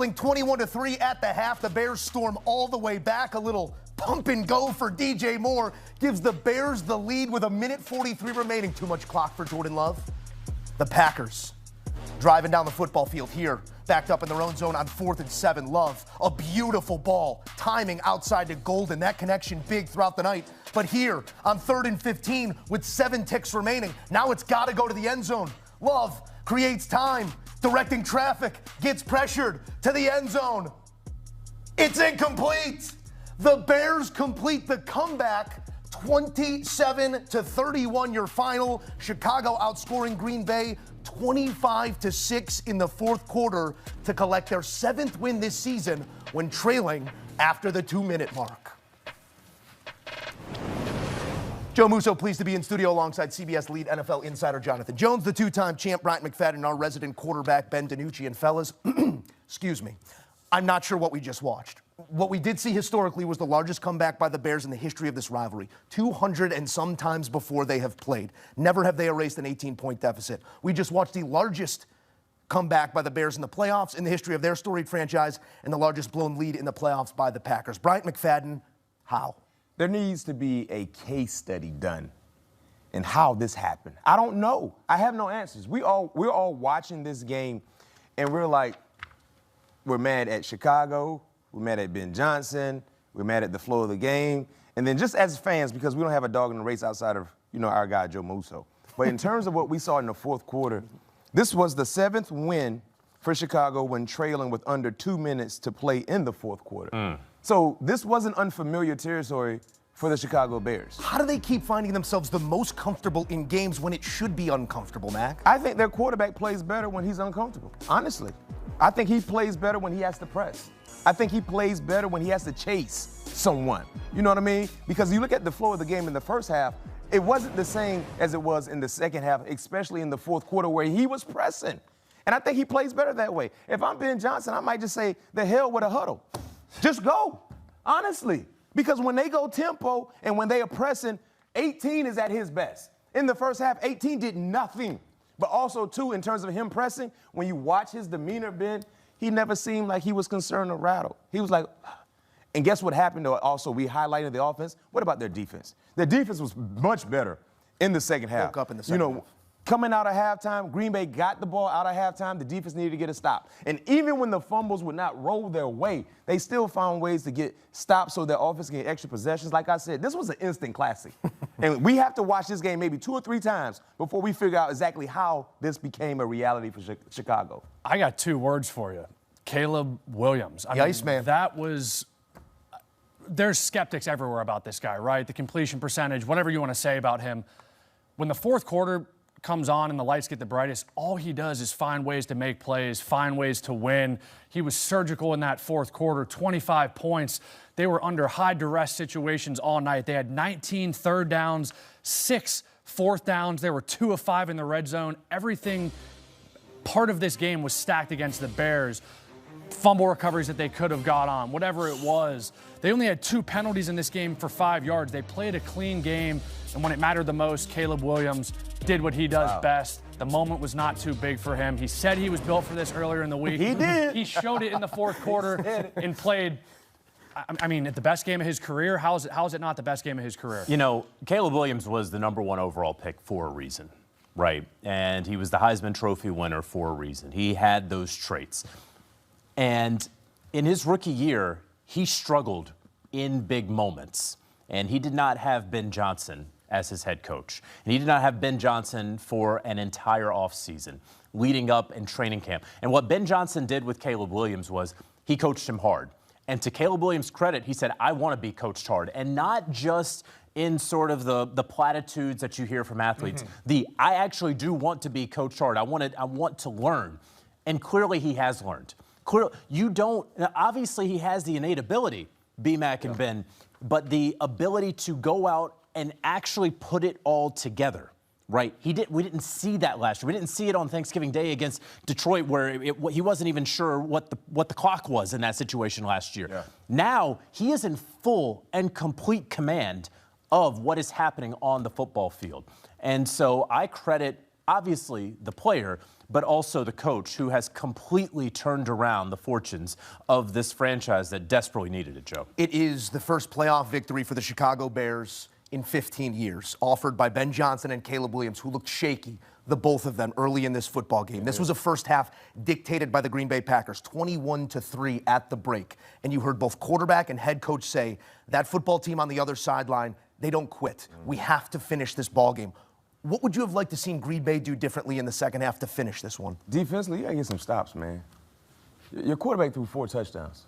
Trailing 21-3 at the half, the Bears storm all the way back. A little pump and go for DJ Moore gives the Bears the lead with 1:43 remaining. Too much clock for Jordan Love. The Packers driving down the football field here, backed up in their own zone on 4th and 7. Love, a beautiful ball, timing outside to Golden. That connection big throughout the night. But here on 3rd and 15 with 7 ticks remaining, now it's got to go to the end zone. Love creates time, directing traffic, gets pressured to the end zone. It's incomplete. The Bears complete the comeback, 27-31 your final. Chicago outscoring Green Bay 25-6 in the fourth quarter to collect their 7th win this season when trailing after the 2-minute mark. Joe Musso, pleased to be in studio alongside CBS lead NFL insider Jonathan Jones, the 2-time champ Bryant McFadden, and our resident quarterback Ben DiNucci. And fellas, excuse me, I'm not sure what we just watched. What we did see historically was the largest comeback by the Bears in the history of this rivalry, 200 and some times before they have played. Never have they erased an 18-point deficit. We just watched the largest comeback by the Bears in the playoffs in the history of their storied franchise and the largest blown lead in the playoffs by the Packers. Bryant McFadden, how? There needs to be a case study done in how this happened. I don't know. I have no answers. We're all watching this game, and we're like, we're mad at Chicago, we're mad at Ben Johnson, we're mad at the flow of the game, and then just as fans, because we don't have a dog in the race outside of, our guy Joe Musso. But in terms of what we saw in the fourth quarter, this was the 7th win for Chicago when trailing with under 2 minutes to play in the fourth quarter. So this wasn't unfamiliar territory for the Chicago Bears. How do they keep finding themselves the most comfortable in games when it should be uncomfortable, Mac? I think their quarterback plays better when he's uncomfortable, honestly. I think he plays better when he has to press. I think he plays better when he has to chase someone. You know what I mean? Because you look at the flow of the game in the first half, it wasn't the same as it was in the second half, especially in the fourth quarter where he was pressing. And I think he plays better that way. If I'm Ben Johnson, I might just say, the hell with a huddle. Just go, honestly. Because when they go tempo and when they are pressing, 18 is at his best. In the first half, 18 did nothing. But also, too, in terms of him pressing, when you watch his demeanor, Ben, he never seemed like he was concerned or rattled. He was like, and guess what happened? Also, we highlighted the offense. What about their defense? Their defense was much better in the second half. Woke up in the second half. Coming out of halftime, Green Bay got the ball out of halftime. The defense needed to get a stop. And even when the fumbles would not roll their way, they still found ways to get stops so their offense can get extra possessions. Like I said, this was an instant classic. And we have to watch this game maybe 2 or 3 times before we figure out exactly how this became a reality for Chicago. I got 2 words for you. Caleb Williams. I mean, man. That was – there's skeptics everywhere about this guy, right? The completion percentage, whatever you want to say about him. When the fourth quarter – comes on and the lights get the brightest, all he does is find ways to make plays, find ways to win. He was surgical in that fourth quarter, 25 points. They were under high duress situations all night. They had 19 third downs, 6 fourth downs. They were 2 of 5 in the red zone. Everything, part of this game was stacked against the Bears. Fumble recoveries that they could have got on, whatever it was. They only had 2 penalties in this game for 5 yards. They played a clean game, and when it mattered the most, Caleb Williams did what he does best. The moment was not too big for him. He said he was built for this earlier in the week. He did. He showed it in the fourth quarter and played, I mean, at the best game of his career. How is it not the best game of his career? Caleb Williams was the #1 overall pick for a reason, right? And he was the Heisman Trophy winner for a reason. He had those traits. And in his rookie year, he struggled in big moments. And he did not have Ben Johnson as his head coach. And he did not have Ben Johnson for an entire offseason leading up in training camp. And what Ben Johnson did with Caleb Williams was he coached him hard. And to Caleb Williams' credit, he said, I want to be coached hard. And not just in sort of the platitudes that you hear from athletes. I actually do want to be coached hard. I want to learn. And clearly he has learned. Obviously he has the innate ability, B-Mac and Ben, but the ability to go out and actually put it all together, right? We didn't see that last year. We didn't see it on Thanksgiving Day against Detroit where he wasn't even sure what the clock was in that situation last year. Yeah. Now he is in full and complete command of what is happening on the football field. And so I credit, obviously, the player, but also the coach who has completely turned around the fortunes of this franchise that desperately needed it, Joe. It is the first playoff victory for the Chicago Bears in 15 years, offered by Ben Johnson and Caleb Williams, who looked shaky, the both of them, early in this football game. This was a first half dictated by the Green Bay Packers, 21-3 at the break. And you heard both quarterback and head coach say, that football team on the other sideline, they don't quit. We have to finish this ball game. What would you have liked to see Green Bay do differently in the second half to finish this one? Defensively, you got to get some stops, man. Your quarterback threw 4 touchdowns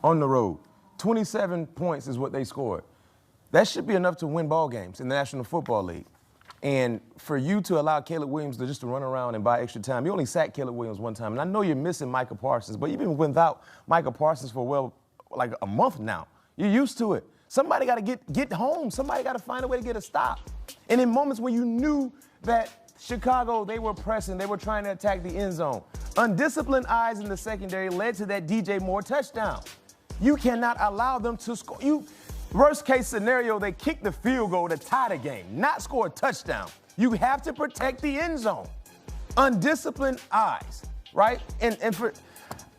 on the road. 27 points is what they scored. That should be enough to win ball games in the National Football League. And for you to allow Caleb Williams to just run around and buy extra time, you only sacked Caleb Williams one time. And I know you're missing Micah Parsons, but you've been without Micah Parsons for, like a month now. You're used to it. Somebody got to get home. Somebody got to find a way to get a stop. And in moments when you knew that Chicago, they were pressing, they were trying to attack the end zone, undisciplined eyes in the secondary led to that DJ Moore touchdown. You cannot allow them to score. Worst case scenario, they kick the field goal to tie the game, not score a touchdown. You have to protect the end zone. Undisciplined eyes, right?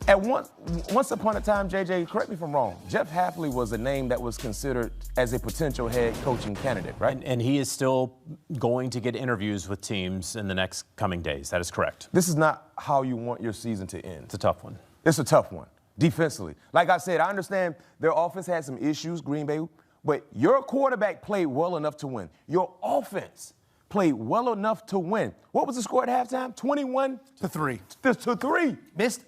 Once upon a time, JJ, correct me if I'm wrong, Jeff Hafley was a name that was considered as a potential head coaching candidate, right? And he is still going to get interviews with teams in the next coming days. That is correct. This is not how you want your season to end. It's a tough one. It's a tough one. Defensively. Like I said, I understand their offense had some issues, Green Bay, but your quarterback played well enough to win. Your offense played well enough to win. What was the score at halftime? 21-3. To 3.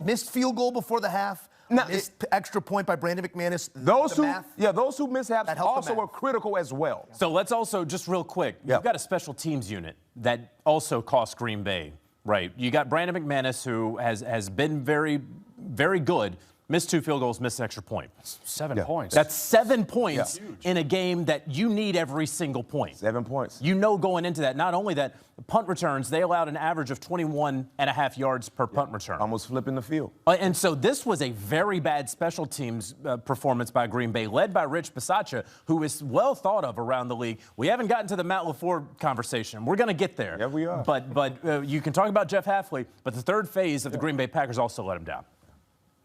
Missed field goal before the half. Missed extra point by Brandon McManus. Those who mishaps also were critical as well. So let's also, just real quick, you've got a special teams unit that also cost Green Bay, right? You got Brandon McManus, who has been very, very good. Missed 2 field goals, missed an extra point. 7 points. That's 7 points in a game that you need every single point. 7 points. You know going into that, not only that, the punt returns, they allowed an average of 21.5 yards per punt return. Almost flipping the field. And so this was a very bad special teams performance by Green Bay, led by Rich Bisaccia, who is well thought of around the league. We haven't gotten to the Matt LaFleur conversation. We're going to get there. Yeah, we are. But you can talk about Jeff Hafley, but the third phase of the Green Bay Packers also let him down.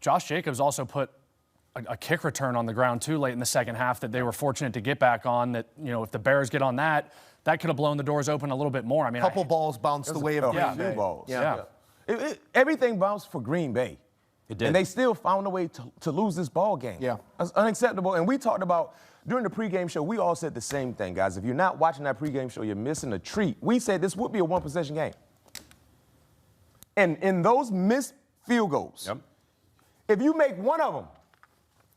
Josh Jacobs also put a kick return on the ground, too, late in the second half that they were fortunate to get back on. That, if the Bears get on that could have blown the doors open a little bit more. I mean, couple balls bounced the way of Green Bay. Balls. Yeah. Everything bounced for Green Bay. It did. And they still found a way to lose this ball game. Yeah. That's unacceptable. And we talked about, during the pregame show, we all said the same thing, guys. If you're not watching that pregame show, you're missing a treat. We said this would be a one-possession game. And in those missed field goals, if you make one of them,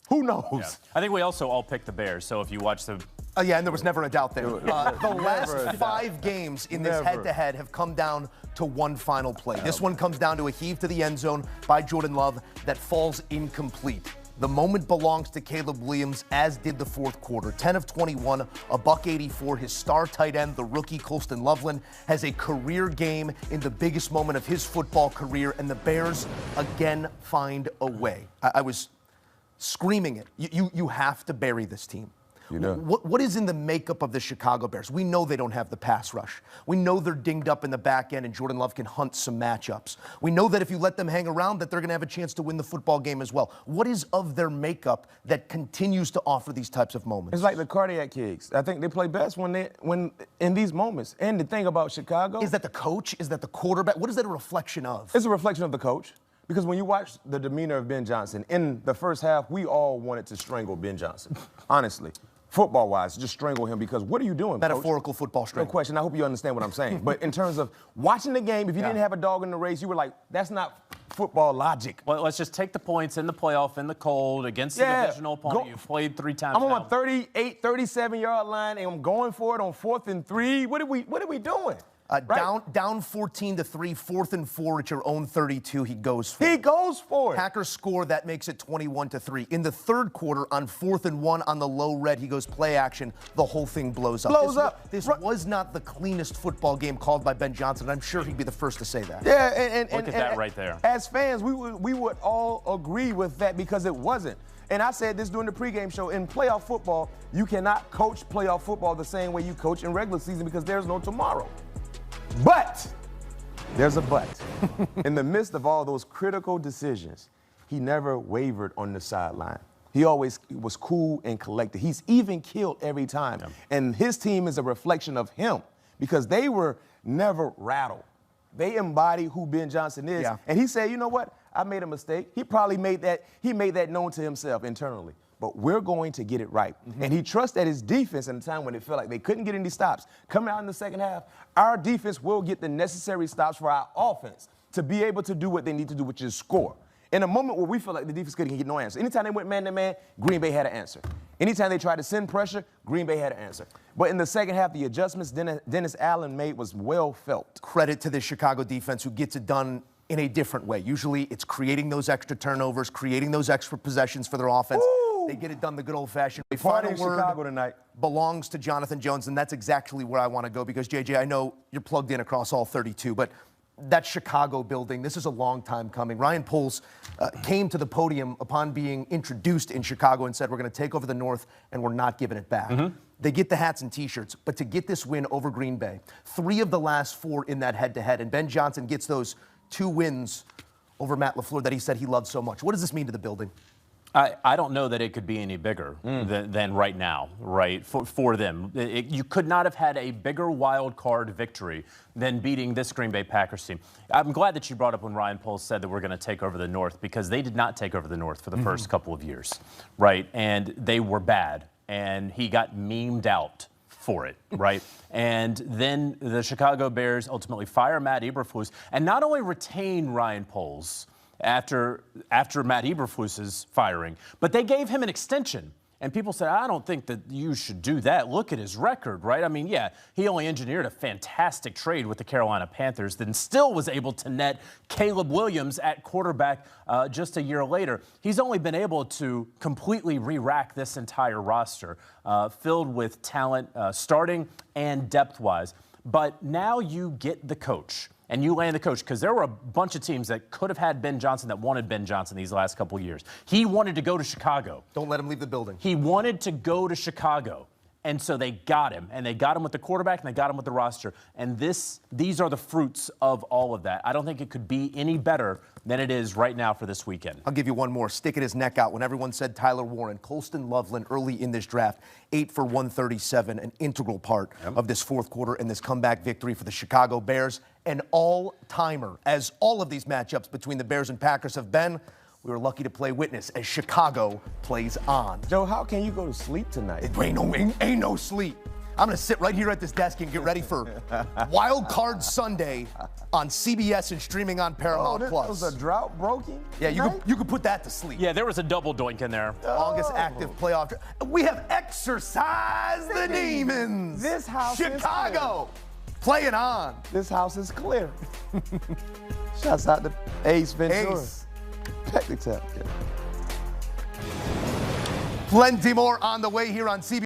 who knows? Yeah. I think we also all picked the Bears, so if you watch the... Yeah, and there was never a doubt there. The last 5 games in this head-to-head have come down to one final play. This one comes down to a heave to the end zone by Jordan Love that falls incomplete. The moment belongs to Caleb Williams, as did the fourth quarter. 10 of 21, $184. His star tight end, the rookie Colston Loveland, has a career game in the biggest moment of his football career, and the Bears again find a way. I was screaming it. You have to bury this team. You know. What is in the makeup of the Chicago Bears? We know they don't have the pass rush. We know they're dinged up in the back end and Jordan Love can hunt some matchups. We know that if you let them hang around that they're going to have a chance to win the football game as well. What is of their makeup that continues to offer these types of moments? It's like the cardiac kicks. I think they play best when in these moments. And the thing about Chicago... Is that the coach? Is that the quarterback? What is that a reflection of? It's a reflection of the coach. Because when you watch the demeanor of Ben Johnson, in the first half, we all wanted to strangle Ben Johnson, honestly. Football-wise, just strangle him because what are you doing, Metaphorical Coach? football strangle. No question. I hope you understand what I'm saying. But in terms of watching the game, if you didn't have a dog in the race, you were like, that's not football logic. Well, let's just take the points in the playoff, in the cold, against the divisional opponent. You've played 3 times I'm on now. my 38, 37-yard line, and I'm going for it on 4th and 3. What are we doing? Down 14-3, 4th and 4 at your own 32. He goes for it. He goes for it. Packers score. That makes it 21-3. In the third quarter, on 4th and 1 on the low red, he goes play action. The whole thing blows up. This was not the cleanest football game called by Ben Johnson. I'm sure he'd be the first to say that. Yeah, and look at that right there. As fans, we would all agree with that because it wasn't. And I said this during the pregame show. In playoff football, you cannot coach playoff football the same way you coach in regular season because there's no tomorrow. But There's a but. In the midst of all those critical decisions, he never wavered on the sideline. He always was cool and collected. He's even killed every time. Yeah. And his team is a reflection of him because they were never rattled. They embody who Ben Johnson is. Yeah. And he said, you know what? I made a mistake. He probably made that known to himself internally. But we're going to get it right. And he trusted his defense in a time when it felt like they couldn't get any stops. Coming out in the second half, our defense will get the necessary stops for our offense to be able to do what they need to do, which is score. In a moment where we feel like the defense couldn't get no answer. Anytime they went man-to-man, Green Bay had an answer. Anytime they tried to send pressure, Green Bay had an answer. But in the second half, the adjustments Dennis Allen made was well felt. Credit to the Chicago defense who gets it done in a different way. Usually it's creating those extra turnovers, creating those extra possessions for their offense. Woo! They get it done the good old-fashioned way. Final word Chicago tonight belongs to Jonathan Jones, and that's exactly where I want to go because, JJ, I know you're plugged in across all 32, but that Chicago building, this is a long time coming. Ryan Poles came to the podium upon being introduced in Chicago and said, we're going to take over the North and we're not giving it back. They get the hats and T-shirts, but to get this win over Green Bay, 3 of the last 4 in that head-to-head, and Ben Johnson gets those 2 wins over Matt LaFleur that he said he loved so much. What does this mean to the building? I don't know that it could be any bigger than right now, right, for them. You could not have had a bigger wild card victory than beating this Green Bay Packers team. I'm glad that you brought up when Ryan Poles said that we're going to take over the North because they did not take over the North for the first couple of years, right? And they were bad, and he got memed out for it, right? And then the Chicago Bears ultimately fire Matt Eberflus and not only retain Ryan Poles after Matt Eberflus's firing, but they gave him an extension. And people said, I don't think that you should do that. Look at his record, right? I mean, yeah, he only engineered a fantastic trade with the Carolina Panthers, then still was able to net Caleb Williams at quarterback just a year later. He's only been able to completely re-rack this entire roster, filled with talent, starting and depth-wise. But now you get the coach. And you land the coach, because there were a bunch of teams that could have had Ben Johnson that wanted Ben Johnson these last couple of years. He wanted to go to Chicago. Don't let him leave the building. He wanted to go to Chicago. And so they got him. And they got him with the quarterback, and they got him with the roster. And these are the fruits of all of that. I don't think it could be any better than it is right now for this weekend. I'll give you one more. Sticking his neck out when everyone said Tyler Warren. Colston Loveland early in this draft, 8 for 137, an integral part of this fourth quarter and this comeback victory for the Chicago Bears. An all-timer, as all of these matchups between the Bears and Packers have been. We were lucky to play witness as Chicago plays on. Joe, how can you go to sleep tonight? Ain't no sleep. I'm going to sit right here at this desk and get ready for Wild Card Sunday on CBS and streaming on Paramount Plus. Was a drought broken? Yeah, you could put that to sleep. Yeah, there was a double doink in there. Longest active playoff. We have exercised the demons. This house Chicago playing on. This house is clear. Shouts out to Ace Ventura. Peck the tap. Plenty more on the way here on CBS.